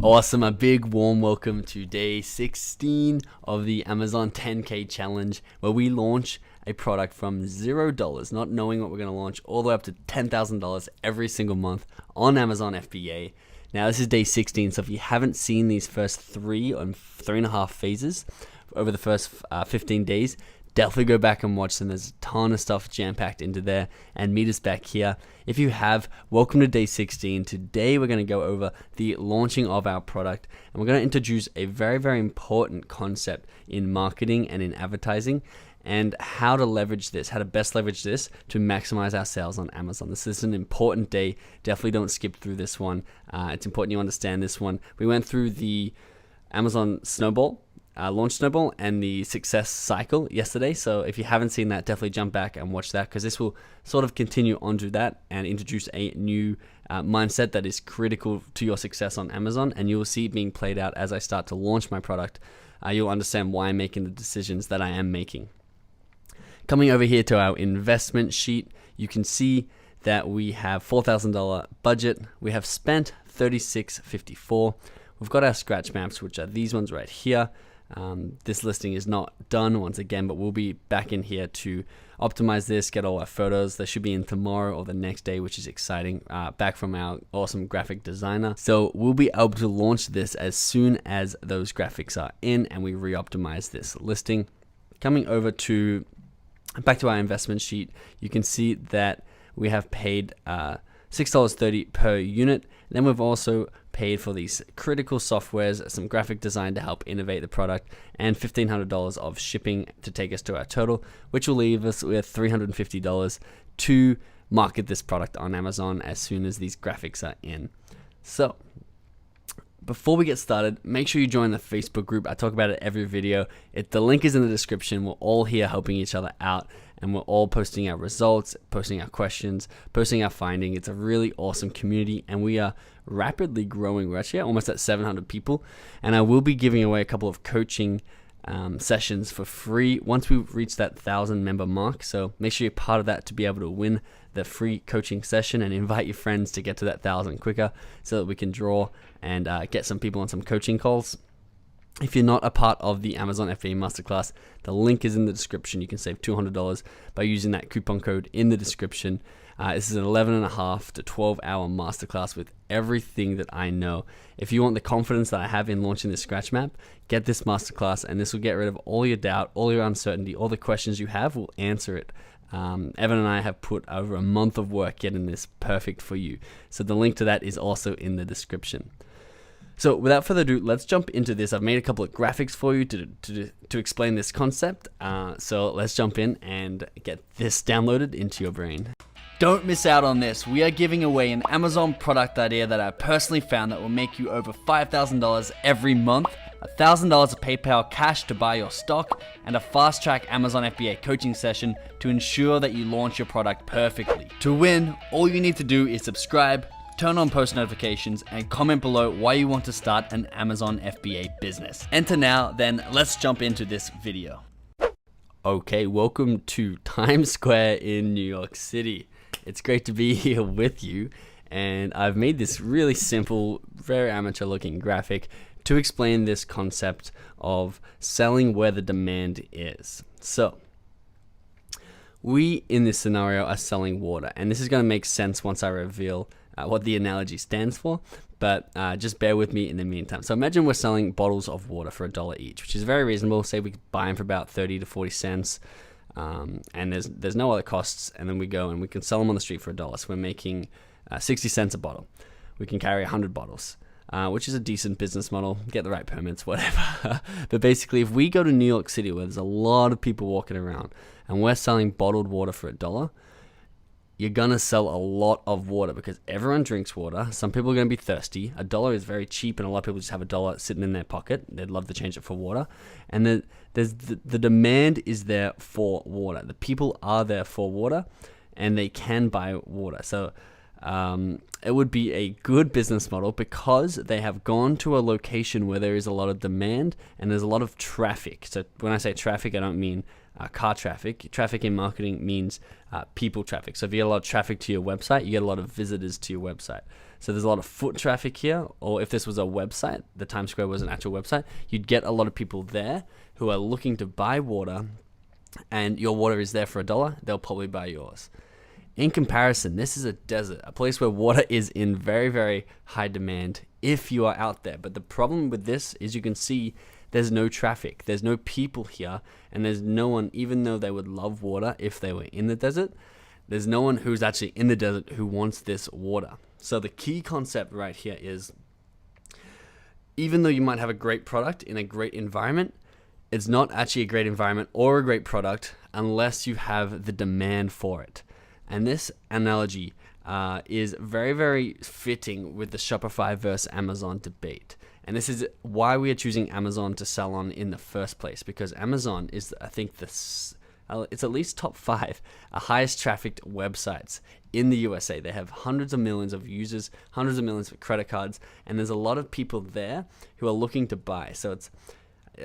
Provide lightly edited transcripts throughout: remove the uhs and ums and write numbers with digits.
Awesome, a big warm welcome to day 16 of the Amazon 10K challenge, where we launch a product from $0, not knowing what we're going to launch, all the way up to $10,000 every single month on Amazon FBA. Now this is day 16, so if you haven't seen these first 3.5 phases over the first 15 days, definitely go back and watch them. There's a ton of stuff jam-packed into there, and meet us back here. If you have, welcome to day 16. Today we're going to go over the launching of our product, and we're going to introduce a very, very important concept in marketing and in advertising, and how to leverage this, how to best leverage this to maximize our sales on Amazon. This is an important day. Definitely don't skip through this one. It's important you understand this one. We went through the Amazon Snowball, launch snowball, and the success cycle yesterday. So if you haven't seen that, definitely jump back and watch that, because this will sort of continue onto that and introduce a new mindset that is critical to your success on Amazon. And you will see it being played out as I start to launch my product. You'll understand why I'm making the decisions that I am making. Coming over here to our investment sheet, you can see that we have $4,000 budget. We have spent $36.54. We've got our scratch maps, which are these ones right here. This listing is not done once again, but we'll be back in here to optimize this, get all our photos. They should be in tomorrow or the next day, which is exciting, back from our awesome graphic designer. So we'll be able to launch this as soon as those graphics are in and we re-optimize this listing. Coming over to back to our investment sheet, you can see that we have paid $6.30 per unit. Then we've also paid for these critical softwares, some graphic design to help innovate the product, and $1,500 of shipping to take us to our total, which will leave us with $350 to market this product on Amazon as soon as these graphics are in. So before we get started, make sure you join the Facebook group. I talk about it every video. The link is in the description. We're all here helping each other out, and we're all posting our results, posting our questions, posting our finding. It's a really awesome community, and we are rapidly growing. We're actually almost at 700 people, and I will be giving away a couple of coaching sessions for free once we reach that 1,000 member mark. So make sure you're part of that to be able to win the free coaching session, and invite your friends to get to that 1,000 quicker, so that we can draw and get some people on some coaching calls. If you're not a part of the Amazon FBA Masterclass, the link is in the description. You can save $200 by using that coupon code in the description. This is an 11.5 to 12-hour masterclass with everything that I know. If you want the confidence that I have in launching this scratch map, get this masterclass, and this will get rid of all your doubt, all your uncertainty, all the questions you have. We'll answer it. Evan and I have put over a month of work getting this perfect for you. So the link to that is also in the description. So without further ado, let's jump into this. I've made a couple of graphics for you to explain this concept. So let's jump in and get this downloaded into your brain. Don't miss out on this. We are giving away an Amazon product idea that I personally found that will make you over $5,000 every month, $1,000 of PayPal cash to buy your stock, and a fast-track Amazon FBA coaching session to ensure that you launch your product perfectly. To win, all you need to do is subscribe, turn on post notifications, and comment below why you want to start an Amazon FBA business. Enter now, then let's jump into this video. Okay, welcome to Times Square in New York City. It's great to be here with you, and I've made this really simple, very amateur looking graphic to explain this concept of selling where the demand is. So we, in this scenario, are selling water, and this is going to make sense once I reveal what the analogy stands for, but just bear with me in the meantime. So imagine we're selling bottles of water for $1 each, which is very reasonable. Say we could buy them for about 30 to 40 cents. And there's no other costs, and then we go and we can sell them on the street for $1. So we're making 60 cents a bottle. We can carry 100 bottles, which is a decent business model. Get the right permits, whatever. But basically, if we go to New York City, where there's a lot of people walking around, and we're selling bottled water for $1, you're gonna sell a lot of water because everyone drinks water. Some people are gonna be thirsty. $1 is very cheap, and a lot of people just have $1 sitting in their pocket. They'd love to change it for water. And the demand is there for water. The people are there for water, and they can buy water. So it would be a good business model because they have gone to a location where there is a lot of demand and there's a lot of traffic. So when I say traffic, I don't mean car traffic. Traffic in marketing means people traffic. So if you get a lot of traffic to your website, you get a lot of visitors to your website. So there's a lot of foot traffic here, or if this was a website, the Times Square was an actual website, you'd get a lot of people there who are looking to buy water, and your water is there for $1, they'll probably buy yours. In comparison, this is a desert, a place where water is in very, very high demand if you are out there. But the problem with this is you can see there's no traffic, there's no people here, and there's no one, even though they would love water if they were in the desert, there's no one who's actually in the desert who wants this water. So the key concept right here is, even though you might have a great product in a great environment, it's not actually a great environment or a great product unless you have the demand for it. And this analogy is very, very fitting with the Shopify versus Amazon debate. And this is why we are choosing Amazon to sell on in the first place, because Amazon is, I think, it's at least top 5 highest trafficked websites in the USA. They have hundreds of millions of users, hundreds of millions of credit cards, and there's a lot of people there who are looking to buy. So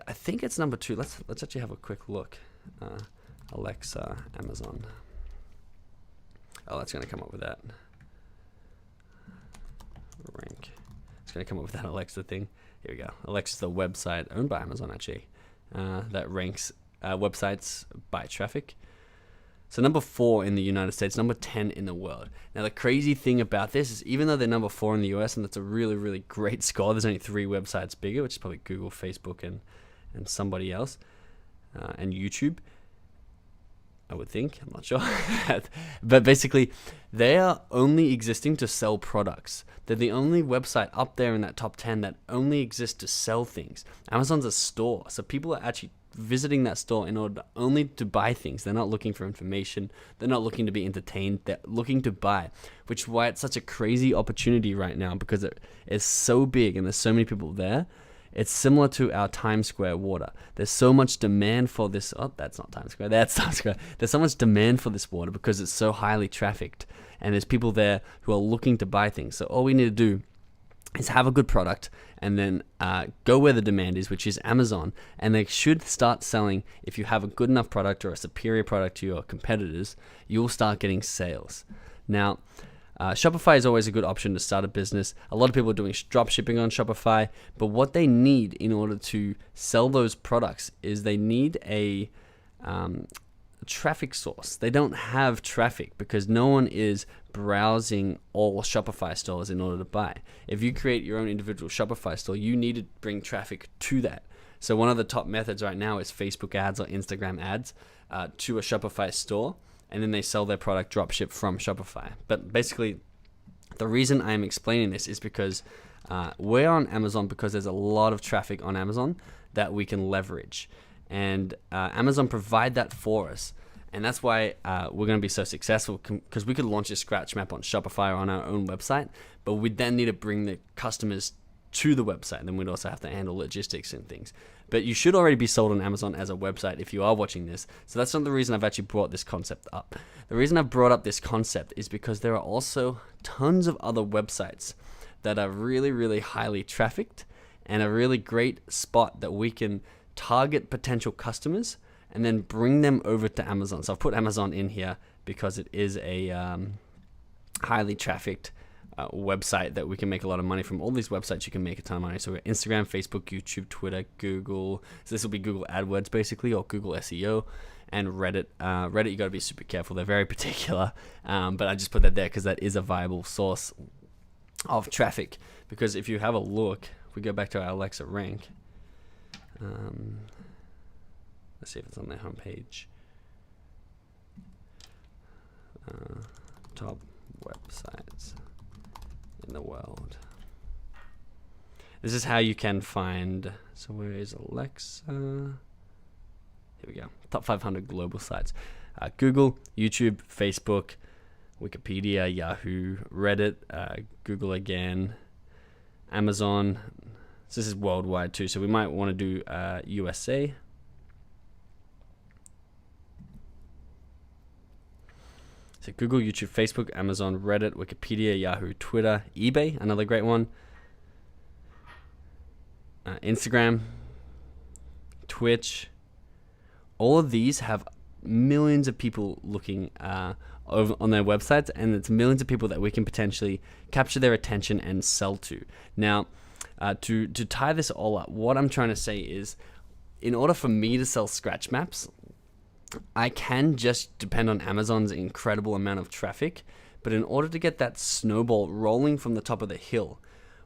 I think it's number 2. Let's actually have a quick look. Alexa, Amazon. Oh, that's going to come up with that. Rank. It's going to come up with that Alexa thing. Here we go. Alexa's the website owned by Amazon, actually, that ranks websites by traffic. So number 4 in the United States, number 10 in the world. Now, the crazy thing about this is, even though they're number 4 in the US, and that's a really, really great score, there's only 3 websites bigger, which is probably Google, Facebook, and somebody else, and YouTube, I would think. I'm not sure. But basically, they are only existing to sell products. They're the only website up there in that top 10 that only exists to sell things. Amazon's a store, so people are actually visiting that store in order only to buy things. They're not looking for information. They're not looking to be entertained. They're looking to buy, which is why it's such a crazy opportunity right now, because it is so big and there's so many people there. It's similar to our Times Square water. There's so much demand for this. Oh, that's not Times Square. That's Times Square. There's so much demand for this water because it's so highly trafficked, and there's people there who are looking to buy things. So all we need to do is have a good product, and then go where the demand is, which is Amazon. And they should start selling. If you have a good enough product or a superior product to your competitors, you'll start getting sales. Now, Shopify is always a good option to start a business. A lot of people are doing drop shipping on Shopify, but what they need in order to sell those products is they need a traffic source. They don't have traffic because no one is browsing all Shopify stores in order to buy. If you create your own individual Shopify store, you need to bring traffic to that. So one of the top methods right now is Facebook ads or Instagram ads to a Shopify store, and then they sell their product dropship from Shopify. But basically, the reason I'm explaining this is because we're on Amazon because there's a lot of traffic on Amazon that we can leverage. And Amazon provide that for us. And that's why we're going to be so successful, because we could launch a scratch map on Shopify or on our own website, but we then need to bring the customers to the website. Then we'd also have to handle logistics and things. But you should already be sold on Amazon as a website if you are watching this. So that's not the reason I've actually brought this concept up. The reason I've brought up this concept is because there are also tons of other websites that are really, really highly trafficked and a really great spot that we can target potential customers and then bring them over to Amazon. So I've put Amazon in here because it is a highly trafficked website that we can make a lot of money from. All these websites you can make a ton of money. So we're Instagram, Facebook, YouTube, Twitter, Google. So this will be Google AdWords basically, or Google SEO, and Reddit. Reddit, you got to be super careful. They're very particular. But I just put that there because that is a viable source of traffic. Because if you have a look, if we go back to our Alexa rank, let's see if it's on their homepage. Top websites in the world. This is how you can find. So where is Alexa? Here we go. Top 500 global sites. Google, YouTube, Facebook, Wikipedia, Yahoo, Reddit, Google again, Amazon. So this is worldwide too. So we might want to do USA. So Google, YouTube, Facebook, Amazon, Reddit, Wikipedia, Yahoo, Twitter, eBay, another great one. Instagram, Twitch. All of these have millions of people looking over on their websites, and it's millions of people that we can potentially capture their attention and sell to. Now, to tie this all up, what I'm trying to say is, in order for me to sell scratch maps, I can just depend on Amazon's incredible amount of traffic, but in order to get that snowball rolling from the top of the hill,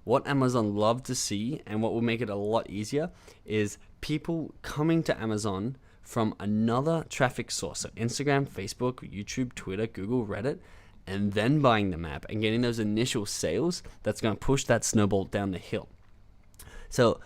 what Amazon love to see, and what will make it a lot easier, is people coming to Amazon from another traffic source, so Instagram, Facebook, YouTube, Twitter, Google, Reddit, and then buying the map and getting those initial sales that's going to push that snowball down the hill. So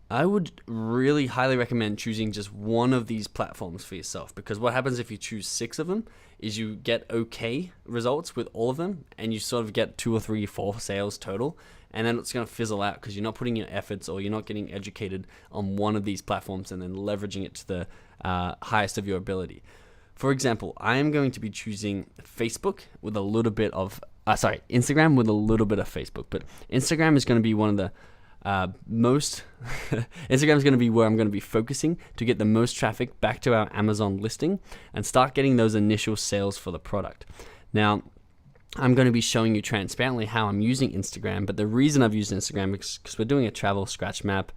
I would really highly recommend choosing just one of these platforms for yourself, because what happens if you choose 6 of them is you get okay results with all of them, and you sort of get 2 or 3, 4 sales total, and then it's going to fizzle out because you're not putting your efforts, or you're not getting educated on one of these platforms and then leveraging it to the highest of your ability. For example, I am going to be choosing Facebook with a little bit of, Instagram with a little bit of Facebook, but Instagram is going to be one of the Instagram is going to be where I'm going to be focusing to get the most traffic back to our Amazon listing and start getting those initial sales for the product. Now, I'm going to be showing you transparently how I'm using Instagram, but the reason I've used Instagram is because we're doing a travel scratch map,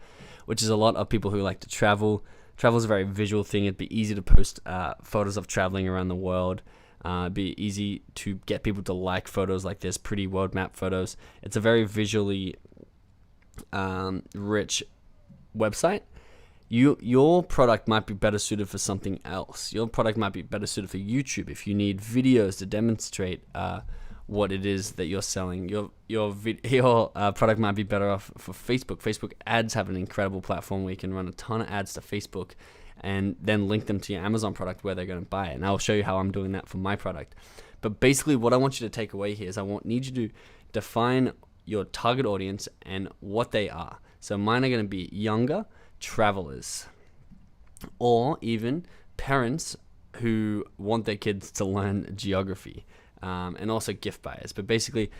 which is a lot of people who like to travel. Travel is a very visual thing. It'd be easy to post photos of traveling around the world. It'd be easy to get people to like photos like this, pretty world map photos. It's a very visually rich website. Your product might be better suited for something else. Your product might be better suited for YouTube if you need videos to demonstrate what it is that you're selling. Your product might be better off for Facebook. Facebook ads have an incredible platform where you can run a ton of ads to Facebook and then link them to your Amazon product where they're going to buy it. And I'll show you how I'm doing that for my product. But basically what I want you to take away here is need you to define your target audience and what they are. So mine are going to be younger travelers, or even parents who want their kids to learn geography, and also gift buyers. But basically,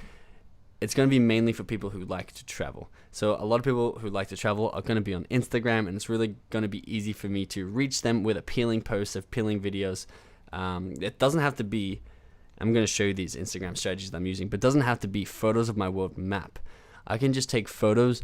it's going to be mainly for people who like to travel. So a lot of people who like to travel are going to be on Instagram, and it's really going to be easy for me to reach them with appealing posts, appealing videos. It doesn't have to be, I'm going to show you these Instagram strategies that I'm using, but it doesn't have to be photos of my world map. I can just take photos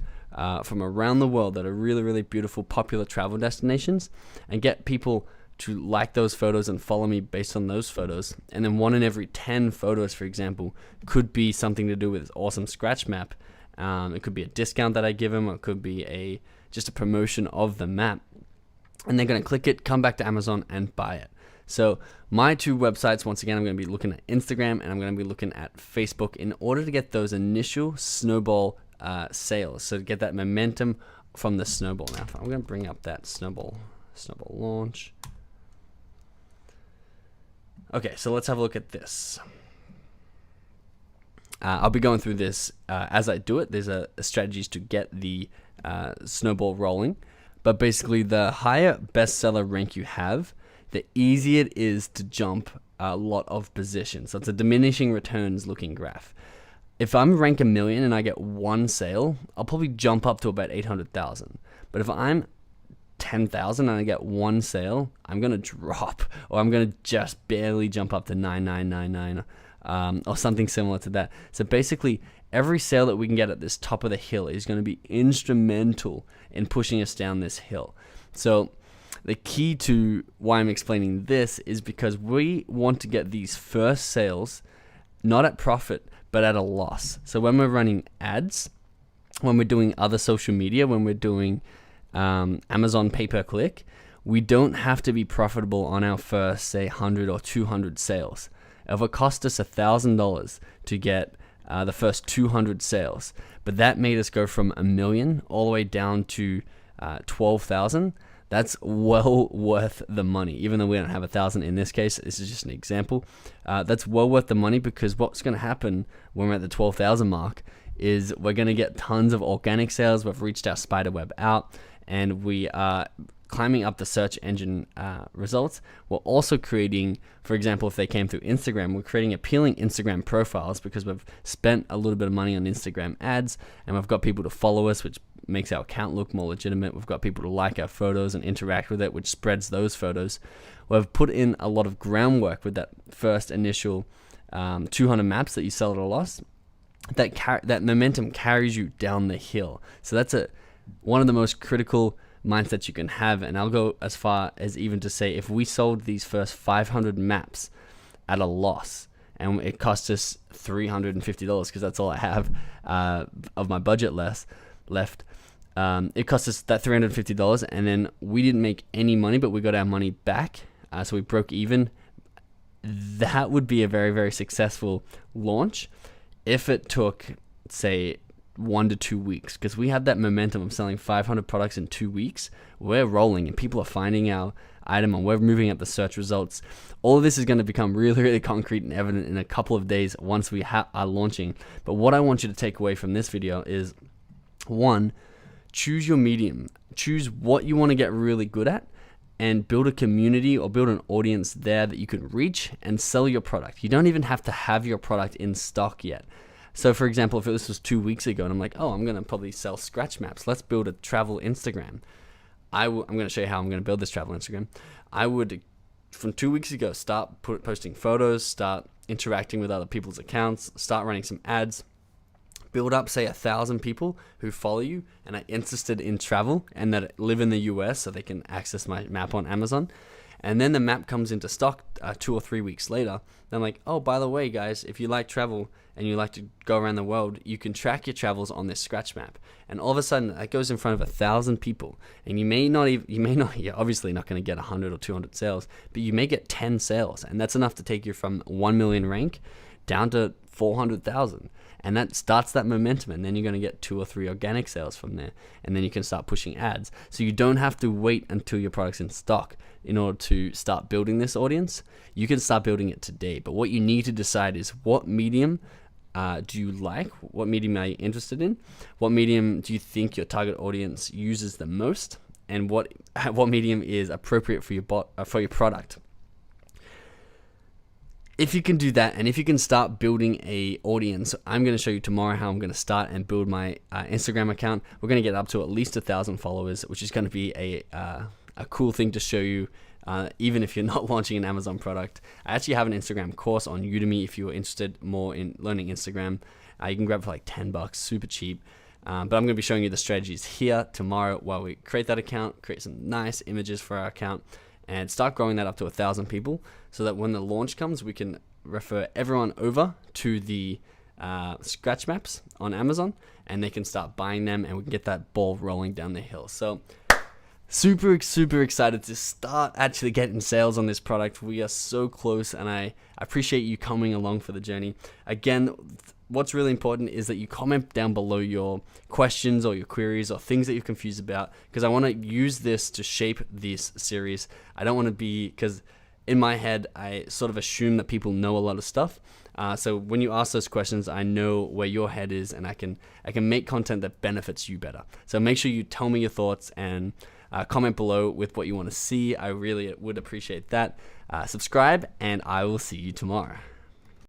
from around the world that are really, really beautiful, popular travel destinations, and get people to like those photos and follow me based on those photos. And then 1 in every 10 photos, for example, could be something to do with this awesome scratch map. It could be a discount that I give them, or it could be just a promotion of the map. And they're going to click it, come back to Amazon, and buy it. So my 2 websites, once again, I'm going to be looking at Instagram and I'm going to be looking at Facebook in order to get those initial snowball sales. So to get that momentum from the snowball. Now, I'm going to bring up that snowball launch. Okay, so let's have a look at this. I'll be going through this as I do it. There's strategies to get the snowball rolling. But basically, the higher bestseller rank you have, the easier it is to jump a lot of positions. So it's a diminishing returns looking graph. If I'm rank 1 million and I get 1 sale, I'll probably jump up to about 800,000. But if I'm 10,000 and I get 1 sale, I'm going to drop, or I'm going to just barely jump up to 9,999, or something similar to that. So basically, every sale that we can get at this top of the hill is going to be instrumental in pushing us down this hill. So the key to why I'm explaining this is because we want to get these first sales not at profit, but at a loss. So when we're running ads, when we're doing other social media, when we're doing Amazon pay-per-click, we don't have to be profitable on our first, say, 100 or 200 sales. If it cost us $1,000 to get the first 200 sales, but that made us go from 1 million all the way down to 12,000, that's well worth the money. Even though we don't have 1,000 in this case, this is just an example. That's well worth the money, because what's going to happen when we're at the 12,000 mark is we're going to get tons of organic sales. We've reached our spider web out, and we are climbing up the search engine results. We're also creating, for example, if they came through Instagram, we're creating appealing Instagram profiles because we've spent a little bit of money on Instagram ads, and we've got people to follow us, which makes our account look more legitimate. We've got people to like our photos and interact with it, which spreads those photos. We've put in a lot of groundwork with that first initial 200 maps that you sell at a loss. That momentum carries you down the hill. So that's one of the most critical mindsets you can have. And I'll go as far as even to say, if we sold these first 500 maps at a loss, and it cost us $350 because that's all I have of my budget left. It cost us that $350, and then we didn't make any money, but we got our money back. So we broke even. That would be a very, very successful launch if it took, say, 1 to 2 weeks, because we have that momentum of selling 500 products in 2 weeks. We're rolling and people are finding our item and we're moving up the search results. All of this is going to become really, really concrete and evident in a couple of days once we are launching. But what I want you to take away from this video is, 1, choose your medium. Choose what you want to get really good at and build a community or build an audience there that you can reach and sell your product. You don't even have to have your product in stock yet. So for example, if this was 2 weeks ago and I'm like, oh, I'm going to probably sell scratch maps. Let's build a travel Instagram. I'm going to show you how I'm going to build this travel Instagram. I would, from 2 weeks ago, start posting photos, start interacting with other people's accounts, start running some ads, build up, say, 1,000 people who follow you and are interested in travel and that live in the US so they can access my map on Amazon. And then the map comes into stock 2 or 3 weeks later. Then I'm like, oh, by the way, guys, if you like travel and you like to go around the world, you can track your travels on this scratch map. And all of a sudden, that goes in front of 1,000 people. And you're obviously not going to get 100 or 200 sales, but you may get 10 sales. And that's enough to take you from 1 million rank down to 400,000. And that starts that momentum, and then you're going to get 2 or 3 organic sales from there, and then you can start pushing ads. So you don't have to wait until your product's in stock in order to start building this audience. You can start building it today, but what you need to decide is, what medium do you like? What medium are you interested in? What medium do you think your target audience uses the most? And what medium is appropriate for your product? If you can do that, and if you can start building a audience, I'm going to show you tomorrow how I'm going to start and build my Instagram account. We're going to get up to at least 1,000 followers, which is going to be a cool thing to show you, even if you're not launching an Amazon product. I actually have an Instagram course on Udemy if you're interested more in learning Instagram. You can grab it for like $10, super cheap. But I'm going to be showing you the strategies here tomorrow while we create that account, create some nice images for our account, and start growing that up to 1,000 people so that when the launch comes, we can refer everyone over to the scratch maps on Amazon and they can start buying them and we can get that ball rolling down the hill. So super, super excited to start actually getting sales on this product. We are so close and I appreciate you coming along for the journey. Again, what's really important is that you comment down below your questions or your queries or things that you're confused about, because I want to use this to shape this series. I don't want to because in my head, I sort of assume that people know a lot of stuff. So when you ask those questions, I know where your head is and I can make content that benefits you better. So make sure you tell me your thoughts and comment below with what you want to see. I really would appreciate that. Subscribe and I will see you tomorrow.